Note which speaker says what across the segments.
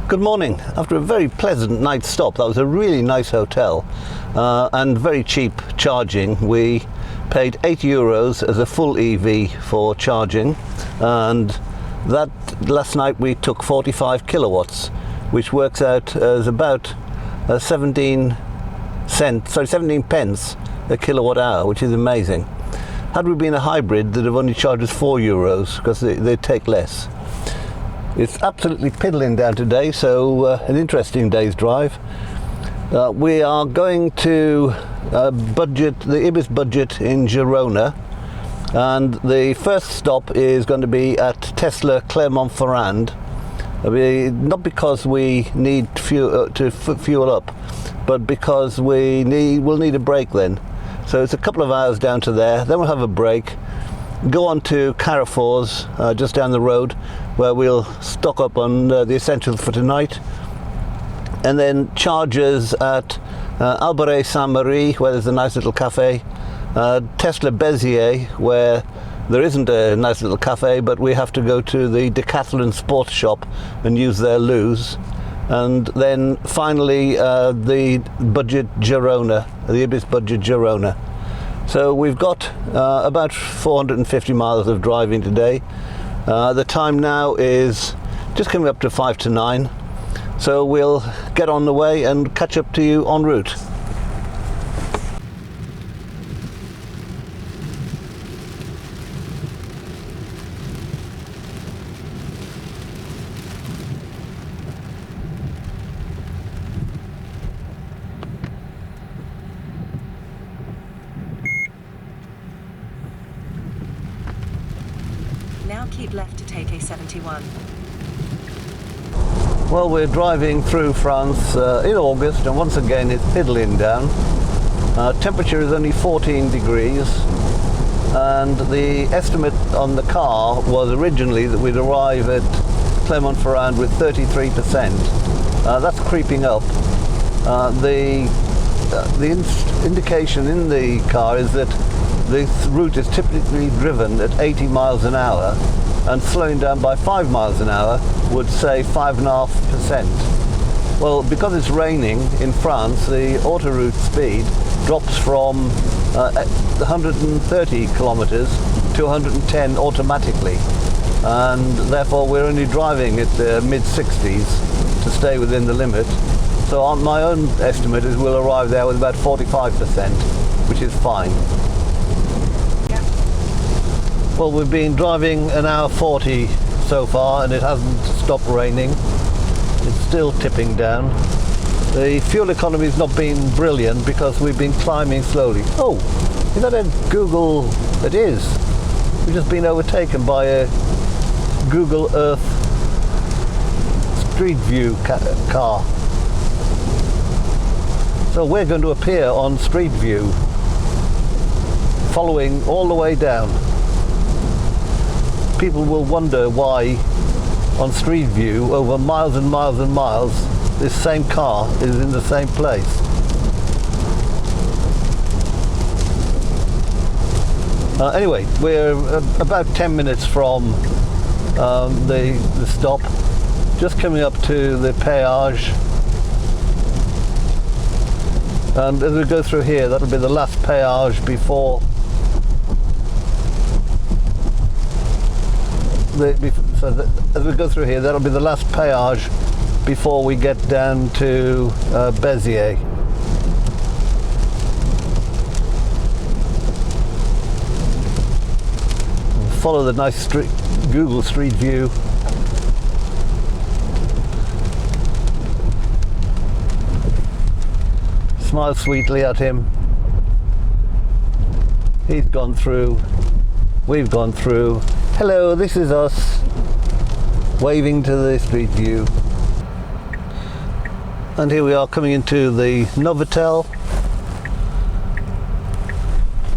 Speaker 1: Good morning. After a very pleasant night's stop, that was a really nice hotel and very cheap charging. We paid €8 as a full EV for charging, and that last night we took 45 kilowatts, which works out as about 17 pence a kilowatt hour, which is amazing. Had we been a hybrid, they'd have only charged us €4 because they take less. It's absolutely piddling down today, so an interesting day's drive. We are going to the Ibis budget in Girona, and the first stop is going to be at Tesla Clermont-Ferrand. Not because we need to fuel up, but because we'll need a break then. So it's a couple of hours down to there, then we'll have a break, go on to Carrefour's just down the road, where we'll stock up on the essentials for tonight, and then chargers at Alberet Saint-Marie, where there's a nice little cafe, Tesla Béziers, where there isn't a nice little cafe, but we have to go to the Decathlon sports shop and use their loos, and then finally the budget Girona, the Ibis budget Girona. So we've got about 450 miles of driving today. The time now is just coming up to 5 to 9, so we'll get on the way and catch up to you en route.
Speaker 2: Now keep left to take A71.
Speaker 1: Well, we're driving through France in August, and once again it's piddling down. Temperature is only 14 degrees, and the estimate on the car was originally that we'd arrive at Clermont-Ferrand with 33%. That's creeping up. The indication in the car is that this route is typically driven at 80 miles an hour, and slowing down by 5 miles an hour would say 5.5%. Well, because it's raining in France, the autoroute speed drops from 130 kilometers to 110 automatically, and therefore we're only driving at the mid-60s to stay within the limit. So my own estimate is we'll arrive there with about 45%, which is fine. Well, we've been driving an hour 40 so far, and it hasn't stopped raining. It's still tipping down. The fuel economy's not been brilliant because we've been climbing slowly. Oh, is that a Google? It is. We've just been overtaken by a Google Earth Street View car. So we're going to appear on Street View, following all the way down. People will wonder why on Street View, over miles and miles and miles, this same car is in the same place. Anyway, we're about 10 minutes from the stop, just coming up to the péage, and as we go through here, that'll be the last péage before as we go through here, that'll be the last péage before we get down to Béziers. Follow the nice Google Street View. Smile sweetly at him. He's gone through. We've gone through. Hello, this is us. Waving to the street view. And here we are coming into the Novotel.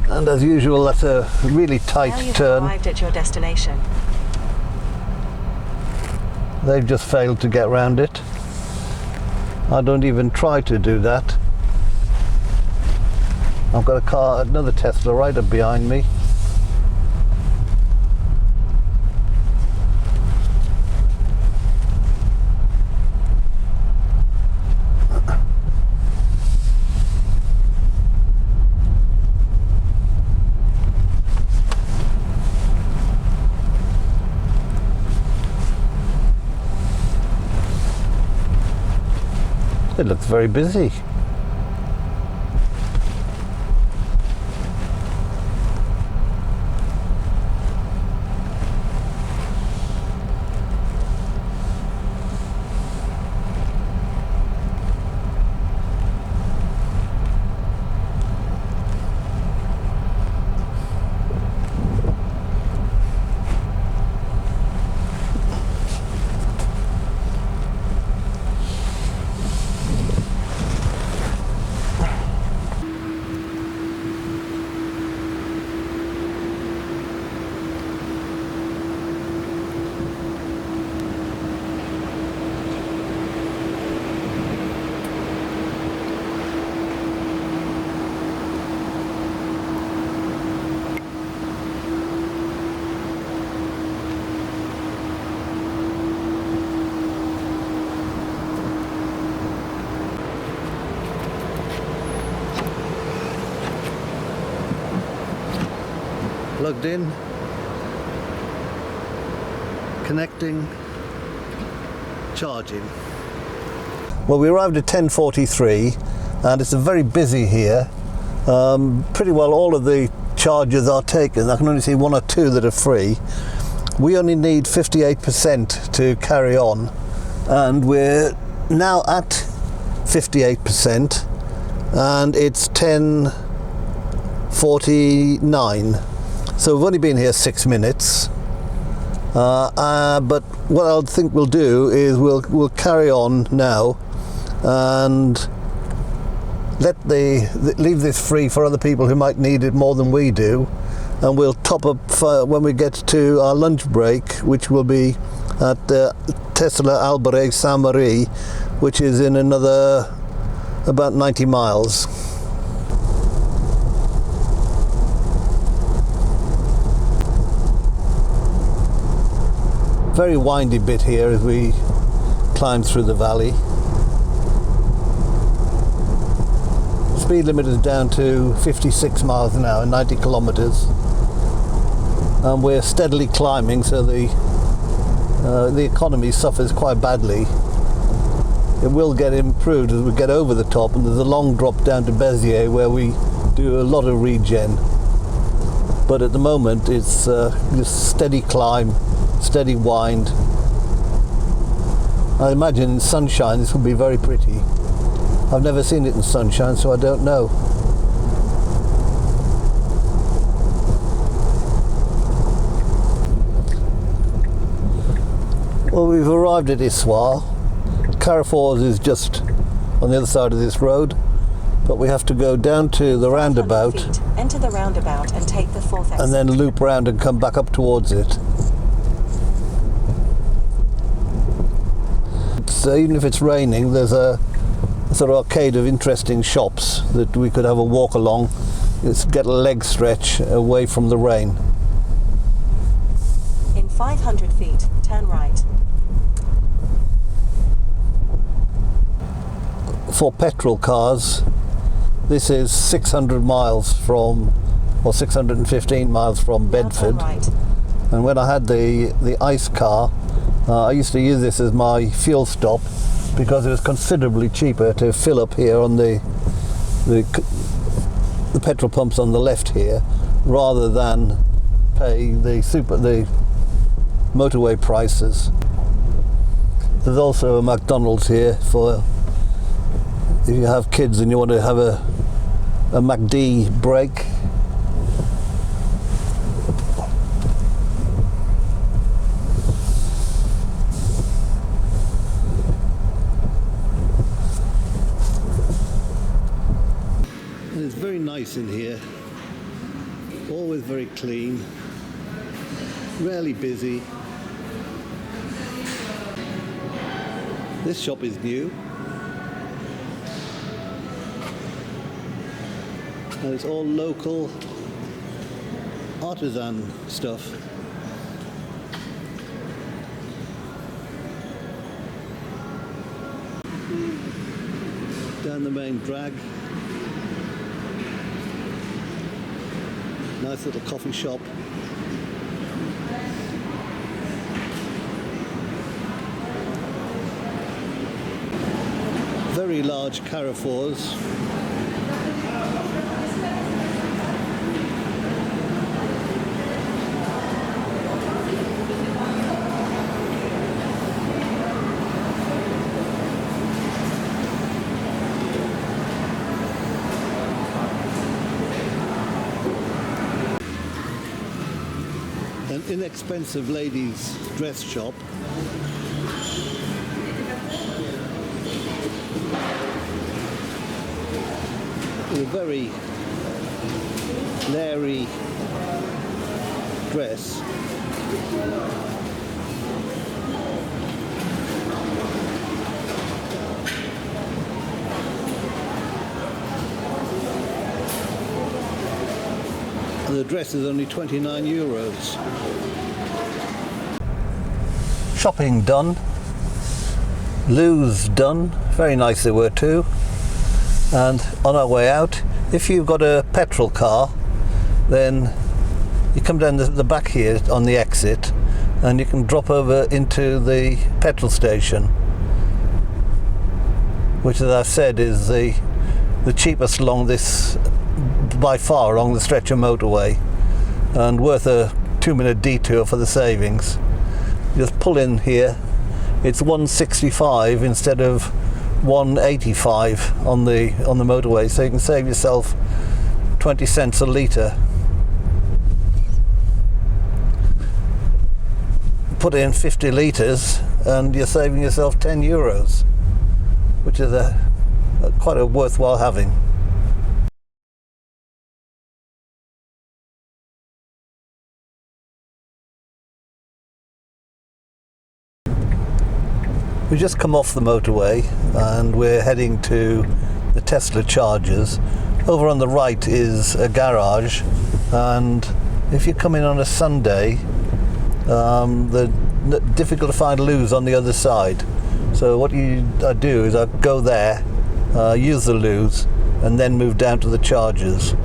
Speaker 1: And as usual, that's a really tight
Speaker 2: Now you've
Speaker 1: turn.
Speaker 2: arrived at your destination.
Speaker 1: They've just failed to get round it. I don't even try to do that. I've got a car, another Tesla right up behind me. It looks very busy. Plugged in, connecting, charging. Well, we arrived at 10:43 and it's very busy here. Pretty well all of the charges are taken. I can only see one or two that are free. We only need 58% to carry on, and we're now at 58% and it's 10:49. So we've only been here 6 minutes, but what I think we'll do is we'll carry on now and leave this free for other people who might need it more than we do, and we'll top up when we get to our lunch break, which will be at Tesla Albury Saint-Marie, which is in another about 90 miles. Very windy bit here as we climb through the valley. Speed limit is down to 56 miles an hour, 90 kilometers, and we're steadily climbing, so the economy suffers quite badly. It will get improved as we get over the top, and there's a long drop down to Béziers where we do a lot of regen, but at the moment it's just steady climb, steady wind. I imagine in sunshine this will be very pretty. I've never seen it in sunshine, so I don't know. Well, we've arrived at Issoire. Carrefour is just on the other side of this road, but we have to go down to the roundabout,
Speaker 2: feet. Enter the roundabout and take the fourth exit.
Speaker 1: and then loop round and come back up towards it. So even if it's raining, there's a sort of arcade of interesting shops that we could have a walk along, just get a leg stretch away from the rain.
Speaker 2: In 500 feet, turn right.
Speaker 1: For petrol cars, this is 600 miles from, or 615 miles from Bedford.
Speaker 2: Now turn right.
Speaker 1: And when I had the ICE car, I used to use this as my fuel stop because it was considerably cheaper to fill up here on the petrol pumps on the left here, rather than pay the motorway prices. There's also a McDonald's here for if you have kids and you want to have a McD break. very nice in here. Always very clean. Rarely busy. This shop is new. And it's all local artisan stuff. Down the main drag. Nice little coffee shop. Very large Carrefours. An inexpensive ladies' dress shop. With a very Larry dress. And the dress is only €29. Shopping done. Loos done. Very nice they were too. And on our way out, if you've got a petrol car, then you come down the back here on the exit and you can drop over into the petrol station, which, as I said, is the cheapest along this, by far, along the stretch of motorway, and worth a 2-minute detour for the savings. You just pull in here. It's $1.65 instead of $1.85 on the motorway, so you can save yourself 20 cents a litre. Put in 50 litres and you're saving yourself €10, which is quite a worthwhile having. We just come off the motorway and we're heading to the Tesla chargers. Over on the right is a garage, and if you come in on a Sunday, they're difficult to find loos on the other side. So what I do is I go there, use the loos, and then move down to the chargers.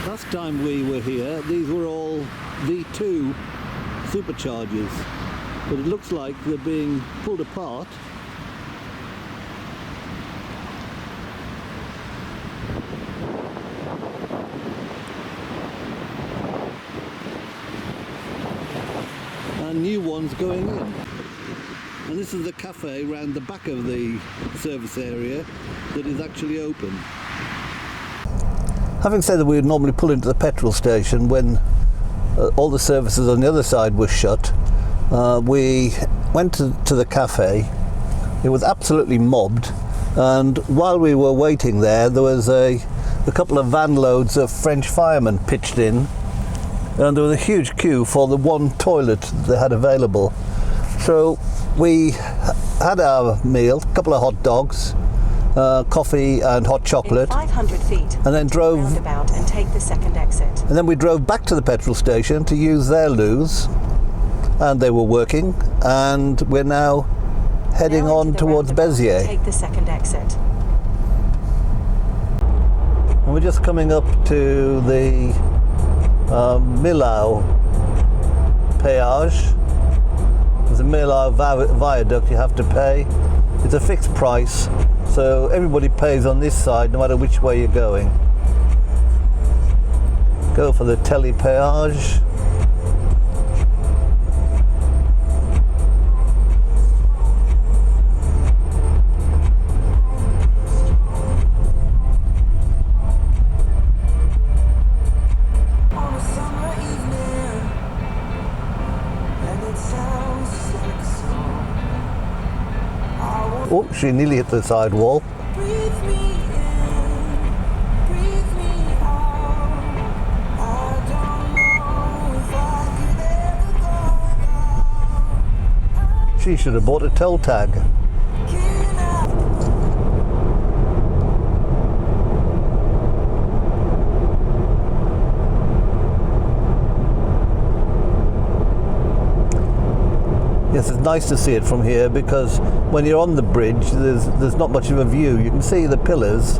Speaker 1: Last time we were here, these were all V2 superchargers, but it looks like they're being pulled apart. And new ones going in. And this is the cafe round the back of the service area that is actually open. Having said that, we would normally pull into the petrol station when all the services on the other side were shut. We went to the cafe. It was absolutely mobbed, And while we were waiting there was a couple of van loads of French firemen pitched in, and there was a huge queue for the one toilet they had available. So we had our meal, a couple of hot dogs, coffee and hot chocolate.
Speaker 2: In 500 feet,
Speaker 1: and then drove
Speaker 2: roundabout and take the second exit.
Speaker 1: And then we drove back to the petrol station to use their loos, and they were working, and we're now heading on towards Béziers.
Speaker 2: Take the second exit.
Speaker 1: And we're just coming up to the Millau péage. There's a Millau viaduct you have to pay. It's a fixed price, so everybody pays on this side no matter which way you're going. Go for the tele péage. Oh, she nearly hit the side wall. She should have bought a toll tag. Yes, it's nice to see it from here, because when you're on the bridge there's not much of a view. You can see the pillars,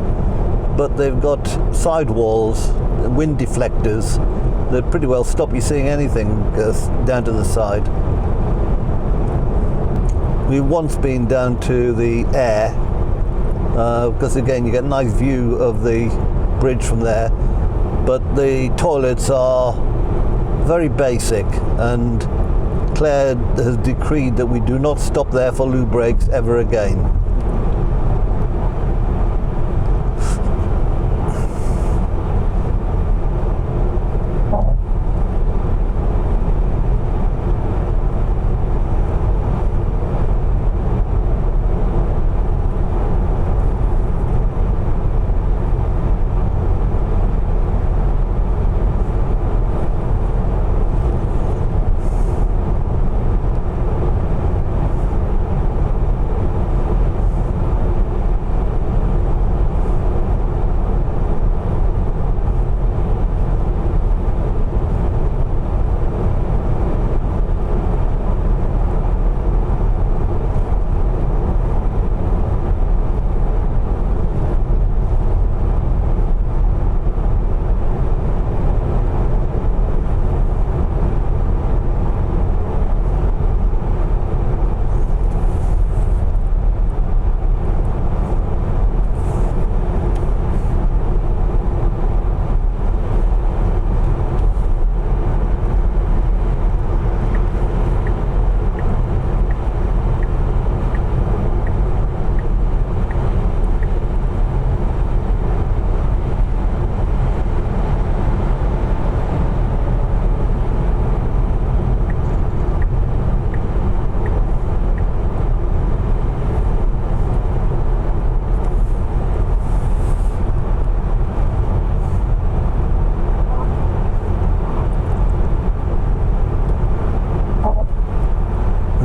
Speaker 1: but they've got sidewalls, wind deflectors that pretty well stop you seeing anything down to the side. We've once been down to the air, because again you get a nice view of the bridge from there, but the toilets are very basic, and Clare has decreed that we do not stop there for loo breaks ever again.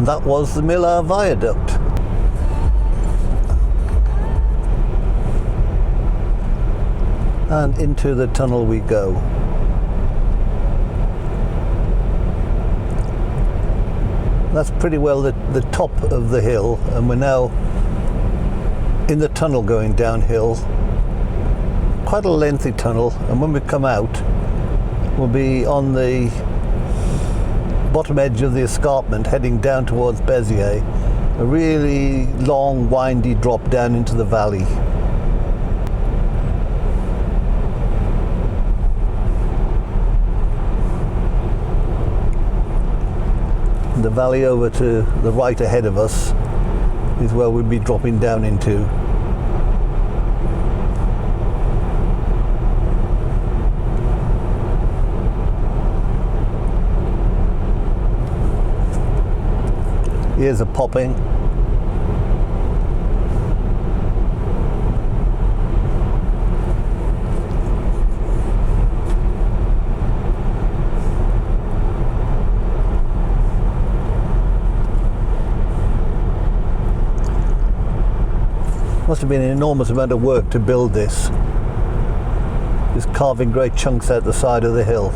Speaker 1: That was the Millau Viaduct. And into the tunnel we go. That's pretty well the top of the hill, and we're now in the tunnel going downhill. Quite a lengthy tunnel, and when we come out we'll be on the bottom edge of the escarpment heading down towards Béziers. A really long, windy drop down into the valley. And the valley over to the right ahead of us is where we'll be dropping down into. Here's a popping. Must have been an enormous amount of work to build this. Just carving great chunks out the side of the hill.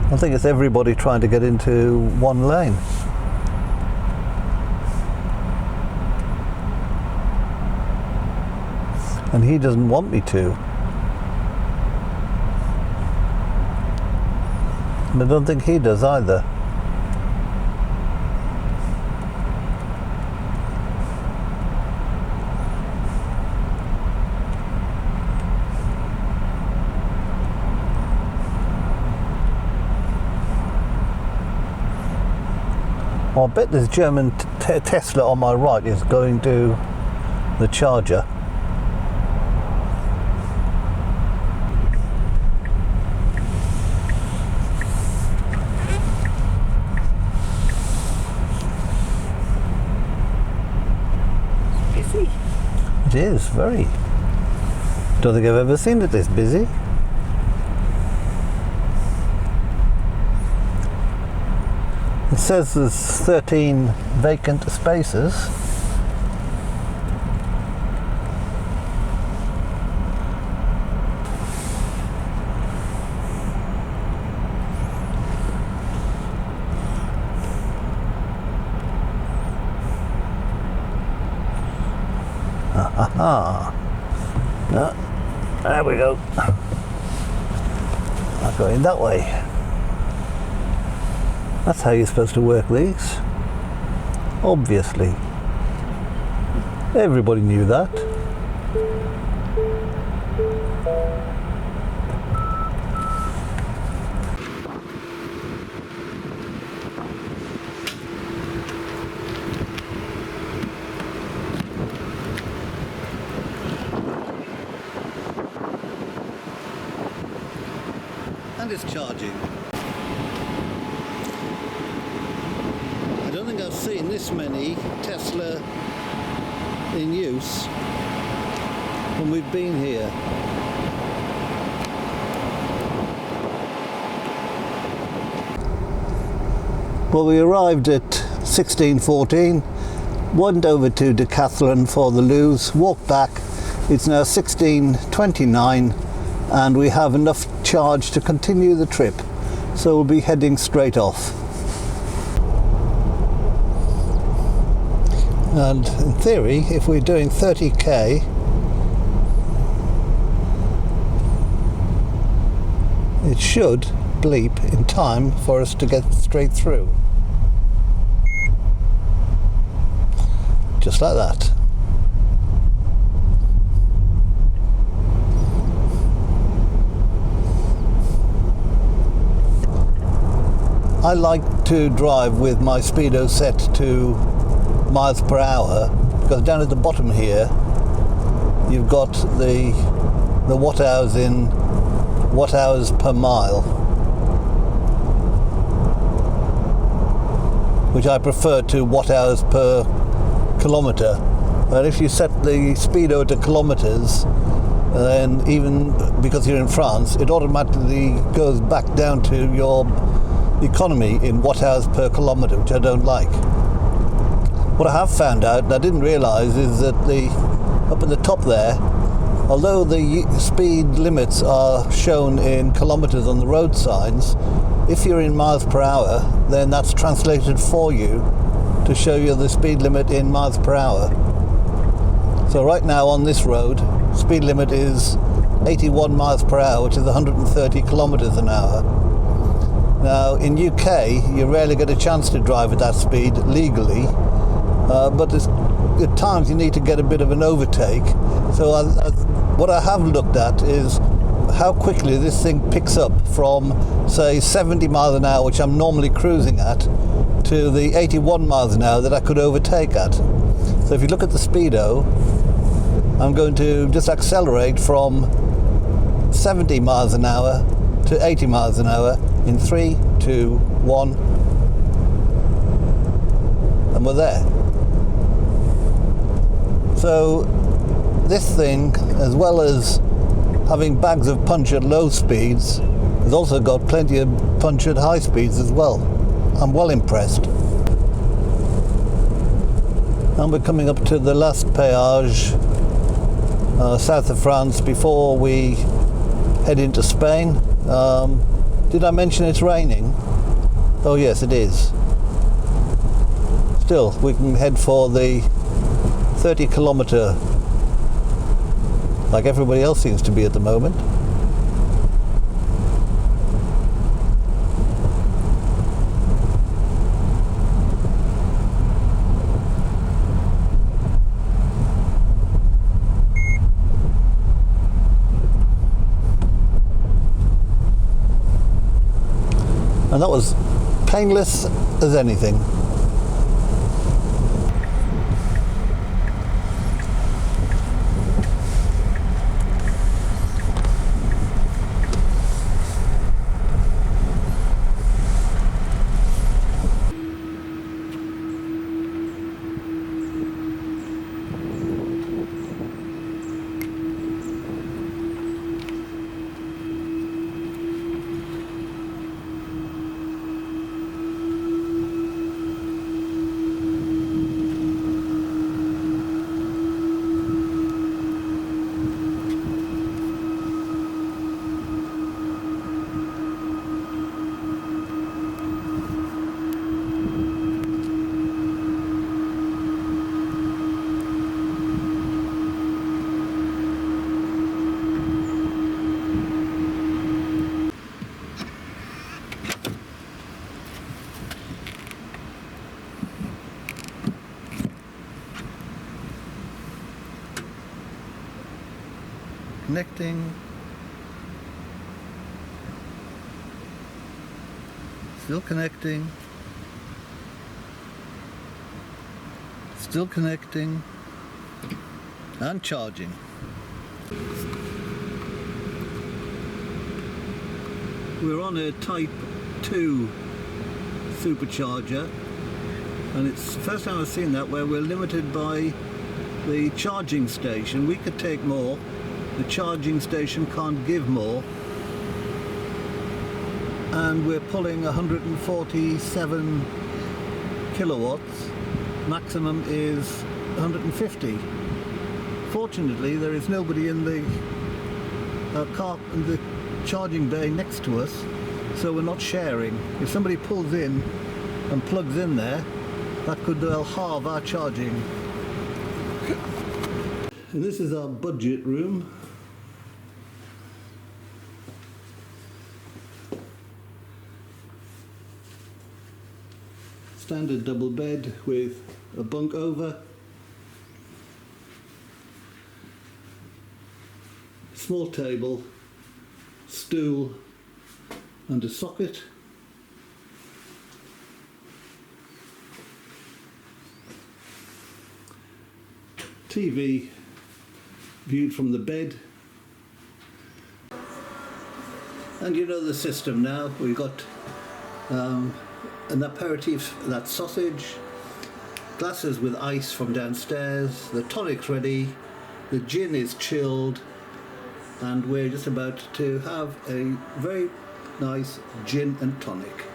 Speaker 1: I think it's everybody trying to get into one lane. And he doesn't want me to. And I don't think he does either. I bet this German Tesla on my right is going to the charger.
Speaker 2: Busy.
Speaker 1: It is, very. Don't think I've ever seen it this busy. It says there's 13 vacant spaces. No, there we go. I'm going that way. That's how you're supposed to work these. Obviously. Everybody knew that. And it's charging. I don't think I've seen this many Tesla in use when we've been here. Well, we arrived at 16:14, went over to Decathlon for the loos, walked back. It's now 16:29 and we have enough charge to continue the trip, so we'll be heading straight off. And in theory, if we're doing 30k, it should bleep in time for us to get straight through. Just like that. I like to drive with my speedo set to miles per hour, because down at the bottom here you've got the watt hours in watt hours per mile, which I prefer to watt hours per kilometre. But if you set the speedo to kilometres, then even because you're in France, it automatically goes back down to your economy in watt hours per kilometre, which I don't like. What I have found out, and I didn't realise, is that up at the top there, although the speed limits are shown in kilometres on the road signs, if you're in miles per hour, then that's translated for you to show you the speed limit in miles per hour. So right now on this road, speed limit is 81 miles per hour, which is 130 kilometres an hour. Now in UK, you rarely get a chance to drive at that speed legally. But at times you need to get a bit of an overtake. So what I have looked at is how quickly this thing picks up from, say, 70 miles an hour, which I'm normally cruising at, to the 81 miles an hour that I could overtake at. So if you look at the speedo, I'm going to just accelerate from 70 miles an hour to 80 miles an hour in 3, 2, 1, and we're there. So this thing, as well as having bags of punch at low speeds, has also got plenty of punch at high speeds as well. I'm well impressed. And we're coming up to the last péage south of France before we head into Spain. Did I mention it's raining? Oh yes, it is. Still, we can head for the 30-kilometre, like everybody else seems to be at the moment. And that was painless as anything. Connecting. Still connecting. Still connecting. And charging. We're on a Type 2 supercharger, and it's the first time I've seen that where we're limited by the charging station. We could take more. The charging station can't give more, and we're pulling 147 kilowatts. Maximum is 150. Fortunately, there is nobody in the car in the charging bay next to us, so we're not sharing. If somebody pulls in and plugs in there, that could well halve our charging. And this is our budget room. Standard double bed with a bunk over. Small table, stool and a socket. TV viewed from the bed. And you know the system now. We've got an aperitif, that's sausage, glasses with ice from downstairs, the tonic's ready, the gin is chilled, and we're just about to have a very nice gin and tonic.